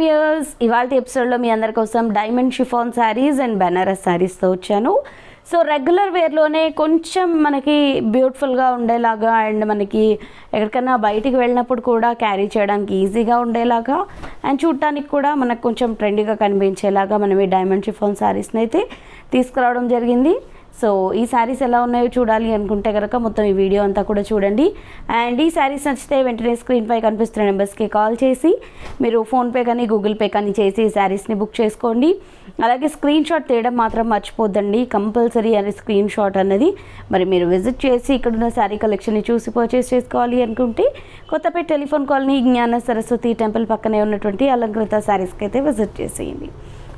Viewers, ఇవాళ ఎపిసోడ్లో మీ అందరి కోసం diamond chiffon saris and Banaras శారీస్తో వచ్చాను. సో రెగ్యులర్ వేర్లోనే కొంచెం మనకి బ్యూటిఫుల్గా ఉండేలాగా అండ్ మనకి ఎక్కడికైనా బయటికి వెళ్ళినప్పుడు కూడా క్యారీ చేయడానికి ఈజీగా ఉండేలాగా అండ్ చూడటానికి కూడా మనకు కొంచెం ట్రెండీగా కనిపించేలాగా మనం ఈ డైమండ్ షిఫాన్ శారీస్ని అయితే తీసుకురావడం జరిగింది. సో ఈ శారీస్ ఎలా ఉన్నాయో చూడాలి అనుకుంటే కనుక మొత్తం ఈ వీడియో అంతా కూడా చూడండి. అండ్ ఈ శారీస్ నచ్చితే వెంటనే స్క్రీన్పై కనిపిస్తున్న నెంబర్స్కి కాల్ చేసి మీరు ఫోన్పే కానీ గూగుల్ పే కానీ చేసి ఈ శారీస్ని బుక్ చేసుకోండి. అలాగే స్క్రీన్ షాట్ తీయడం మాత్రం మర్చిపోద్దండి, కంపల్సరీ అనే స్క్రీన్ షాట్ అన్నది. మరి మీరు విజిట్ చేసి ఇక్కడున్న శారీ కలెక్షన్ని చూసి పర్చేస్ చేసుకోవాలి అనుకుంటే కొత్తపేట టెలిఫోన్ కాలనీ జ్ఞాన సరస్వతి టెంపుల్ పక్కనే ఉన్నటువంటి అలంకృత శారీస్కి అయితే విజిట్ చేసేయండి.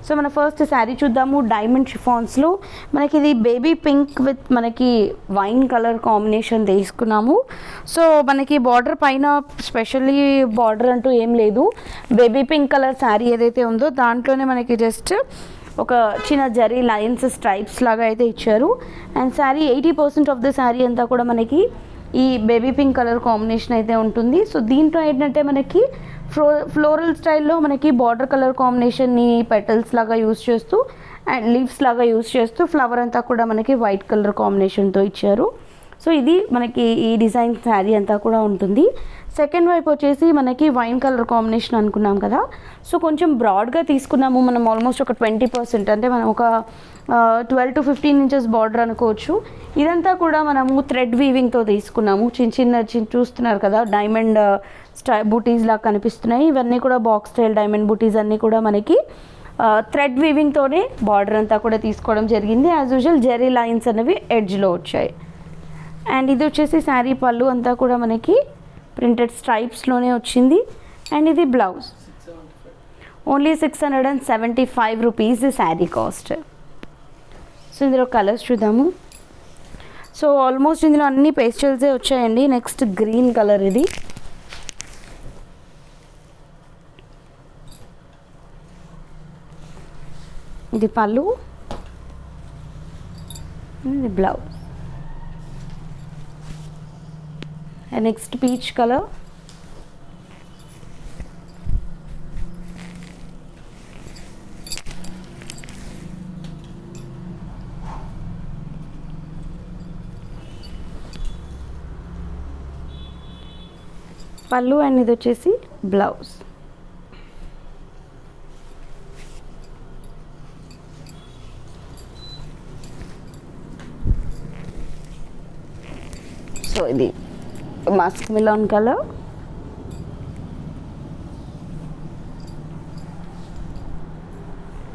సో మన ఫస్ట్ శారీ చూద్దాము. డైమండ్ షిఫాన్స్లో మనకి ఇది బేబీ పింక్ విత్ మనకి వైన్ కలర్ కాంబినేషన్ తీసుకున్నాము. సో మనకి బార్డర్ పైన స్పెషల్లీ బార్డర్ అంటూ ఏం లేదు. బేబీ పింక్ కలర్ శారీ ఏదైతే ఉందో దాంట్లోనే మనకి జస్ట్ ఒక చిన్న జరీ లైన్స్ స్ట్రైప్స్ లాగా అయితే ఇచ్చారు. And sari 80% of the sari అంతా కూడా మనకి ఈ బేబీ పింక్ కలర్ కాంబినేషన్ అయితే ఉంటుంది. సో దీంట్లో ఏంటంటే మనకి ఫ్లోరల్ స్టైల్లో మనకి బార్డర్ కలర్ కాంబినేషన్ని పెటల్స్ లాగా యూస్ చేస్తూ అండ్ లీవ్స్ లాగా యూస్ చేస్తూ ఫ్లవర్ అంతా కూడా మనకి వైట్ కలర్ కాంబినేషన్తో ఇచ్చారు. సో ఇది మనకి ఈ డిజైన్ శారీ అంతా కూడా ఉంటుంది. సెకండ్ వైపు వచ్చేసి మనకి వైన్ కలర్ కాంబినేషన్ అనుకున్నాం కదా, సో కొంచెం బ్రాడ్గా తీసుకున్నాము మనం. ఆల్మోస్ట్ ఒక 20% అంటే మనం ఒక 12 to 15 ఇంచెస్ బార్డర్ అనుకోవచ్చు. ఇదంతా కూడా మనము థ్రెడ్ వీవింగ్తో తీసుకున్నాము. చిన్న చూస్తున్నారు కదా, డైమండ్ బూటీస్ లాగా కనిపిస్తున్నాయి. ఇవన్నీ కూడా బాక్స్ స్టైల్ డైమండ్ బూటీస్ అన్నీ కూడా మనకి థ్రెడ్ వీవింగ్తోనే బార్డర్ అంతా కూడా తీసుకోవడం జరిగింది. యాజ్ యూజువల్ జెరీ లైన్స్ అనేవి ఎడ్జ్లో వచ్చాయి. అండ్ ఇది వచ్చేసి శారీ పళ్ళు అంతా కూడా మనకి ప్రింటెడ్ స్ట్రైప్స్లోనే వచ్చింది. అండ్ ఇది blouse. Only 675 rupees sari cost. So ఇందులో కలర్స్ చూద్దాము. సో ఆల్మోస్ట్ ఇందులో అన్ని పేస్టల్సే వచ్చాయండి. నెక్స్ట్ గ్రీన్ కలర్, ఇది పళ్ళు, ఇది blouse. And next peach colour, pallu and ఇది వచ్చేసి బ్లౌజ్. సో ఇది musk melon colour,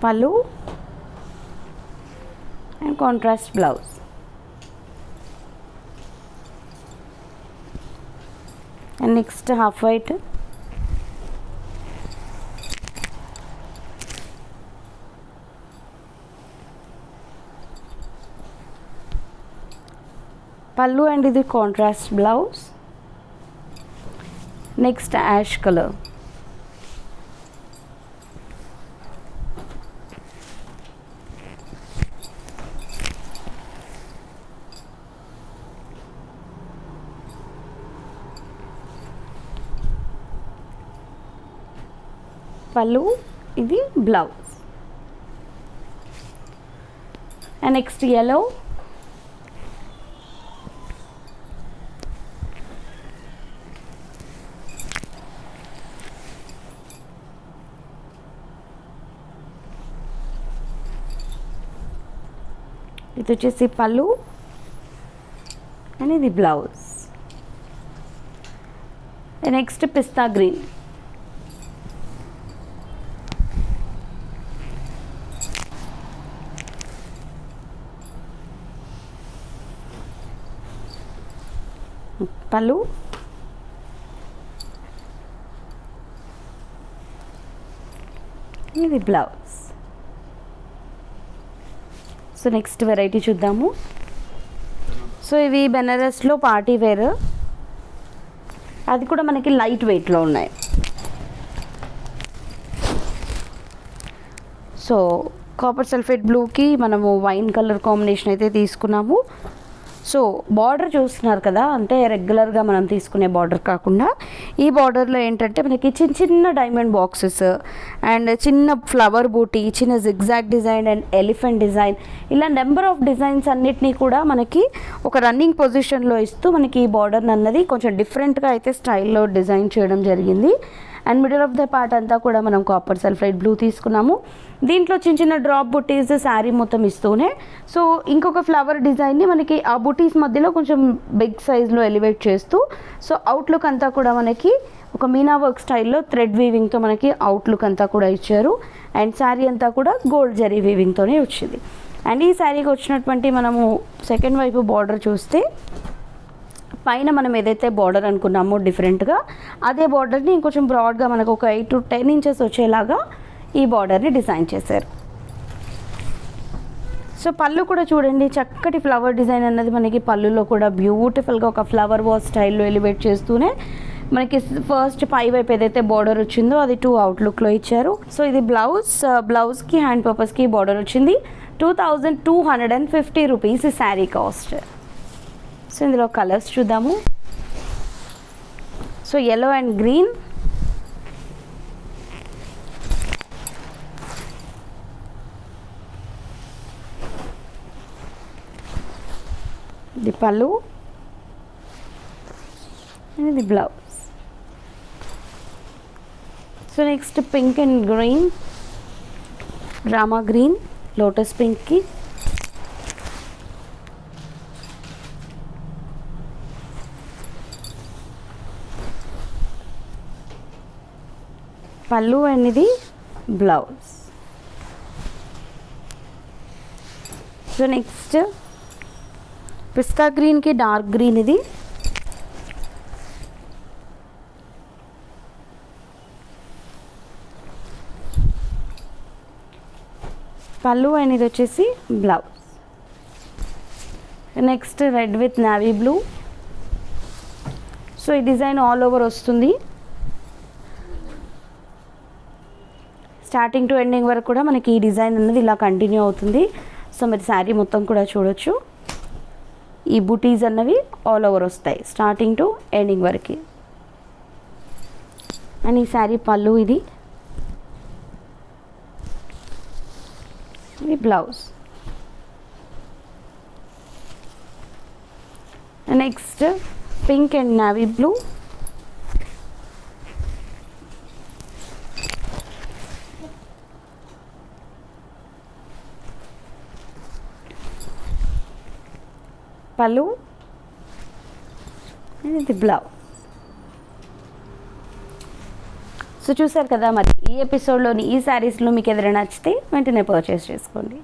pallu and contrast blouse. And next half white, pallu and ఇది contrast blouse. Next ash colour, pallu ఇది బ్లౌజ్. అండ్ నెక్స్ట్ yellow, ఇది వచ్చేసి పళ్ళు అండ్ ఇది బ్లౌజ్. నెక్స్ట్ పిస్తా green, పళ్ళు ఇది బ్లౌజ్. సో నెక్స్ట్ వెరైటీ చూద్దాము. సో ఇవి బెనారస్లో పార్టీ వేర్, అది కూడా మనకి లైట్ వెయిట్లో ఉన్నాయి. సో కాపర్ సల్ఫేట్ బ్లూకి మనము వైన్ కలర్ కాంబినేషన్ అయితే తీసుకున్నాము. సో బార్డర్ చూస్తున్నారు కదా, అంటే రెగ్యులర్గా మనం తీసుకునే బార్డర్ కాకుండా ఈ బార్డర్లో ఏంటంటే మనకి చిన్న చిన్న డైమండ్ బాక్సెస్ అండ్ చిన్న ఫ్లవర్ బూటీ, చిన్న zigzag design and elephant design, ఇలా నెంబర్ ఆఫ్ డిజైన్స్ అన్నిటినీ కూడా మనకి ఒక రన్నింగ్ పొజిషన్లో ఇస్తూ మనకి ఈ బార్డర్ అన్నది కొంచెం డిఫరెంట్గా అయితే స్టైల్లో డిజైన్ చేయడం జరిగింది. And middle of the part అంతా కూడా మనం కాపర్ సల్ఫైడ్ బ్లూ తీసుకున్నాము. దీంట్లో చిన్న చిన్న డ్రాప్ బుటీస్ శారీ మొత్తం ఇస్తూనే, సో ఇంకొక ఫ్లవర్ డిజైన్ని మనకి ఆ బుటీస్ మధ్యలో కొంచెం బిగ్ సైజ్లో ఎలివేట్ చేస్తూ, సో అవుట్లుక్ అంతా కూడా మనకి ఒక మీనా వర్క్ స్టైల్లో థ్రెడ్ వీవింగ్తో మనకి అవుట్లుక్ అంతా కూడా ఇచ్చారు. అండ్ శారీ అంతా కూడా గోల్డ్ జరీ వీవింగ్తోనే వచ్చింది. అండ్ ఈ శారీకి వచ్చినటువంటి మనము సెకండ్ వైపు బార్డర్ చూస్తే, పైన మనం ఏదైతే బార్డర్ అనుకున్నామో డిఫరెంట్గా, అదే బార్డర్ని ఇంకొంచెం బ్రాడ్గా మనకు ఒక 8 to 10 ఇంచెస్ వచ్చేలాగా ఈ బార్డర్ని డిజైన్ చేశారు. సో పళ్ళు కూడా చూడండి, చక్కటి ఫ్లవర్ డిజైన్ అన్నది మనకి పళ్ళులో కూడా బ్యూటిఫుల్గా ఒక ఫ్లవర్ వాస్ స్టైల్లో ఎలివేట్ చేస్తూనే మనకి ఫస్ట్ పై వైపు ఏదైతే బార్డర్ వచ్చిందో అది 2 అవుట్లుక్లో ఇచ్చారు. సో ఇది బ్లౌజ్కి హ్యాండ్ పర్పస్కి బార్డర్ వచ్చింది. 2250 రూపీస్ ఈ శారీ కాస్ట్. సో ఇందులో కలర్స్ చూద్దాము. సో yellow అండ్ గ్రీన్, ఇది పళ్ళు, ఇది blouse. So next pink and green, drama green, lotus పింక్కి, పళ్ళు అండ్ ఇది బ్లౌజ్. సో నెక్స్ట్ పిస్తా గ్రీన్కి డార్క్ గ్రీన్, ఇది పళ్ళు అండ్ ఇది వచ్చేసి blouse. Next red with navy blue. So ఈ డిజైన్ ఆల్ ఓవర్ వస్తుంది, స్టార్టింగ్ టు ఎండింగ్ వరకు కూడా మనకి ఈ డిజైన్ అన్నది ఇలా కంటిన్యూ అవుతుంది. సో మీరు శారీ మొత్తం కూడా చూడొచ్చు, ఈ బుటీస్ అన్నవి ఆల్ ఓవర్ వస్తాయి స్టార్టింగ్ టు ఎండింగ్ వరకు. అండ్ ఈ శారీ పళ్ళు, ఇది blouse. Next pink and navy blue, పళ్ళు ఇది బ్లౌజ్. సో చూసారు కదా, మరి ఈ ఎపిసోడ్లోని ఈ శారీస్లో మీకు ఏదైనా నచ్చితే వెంటనే పర్చేస్ చేసుకోండి.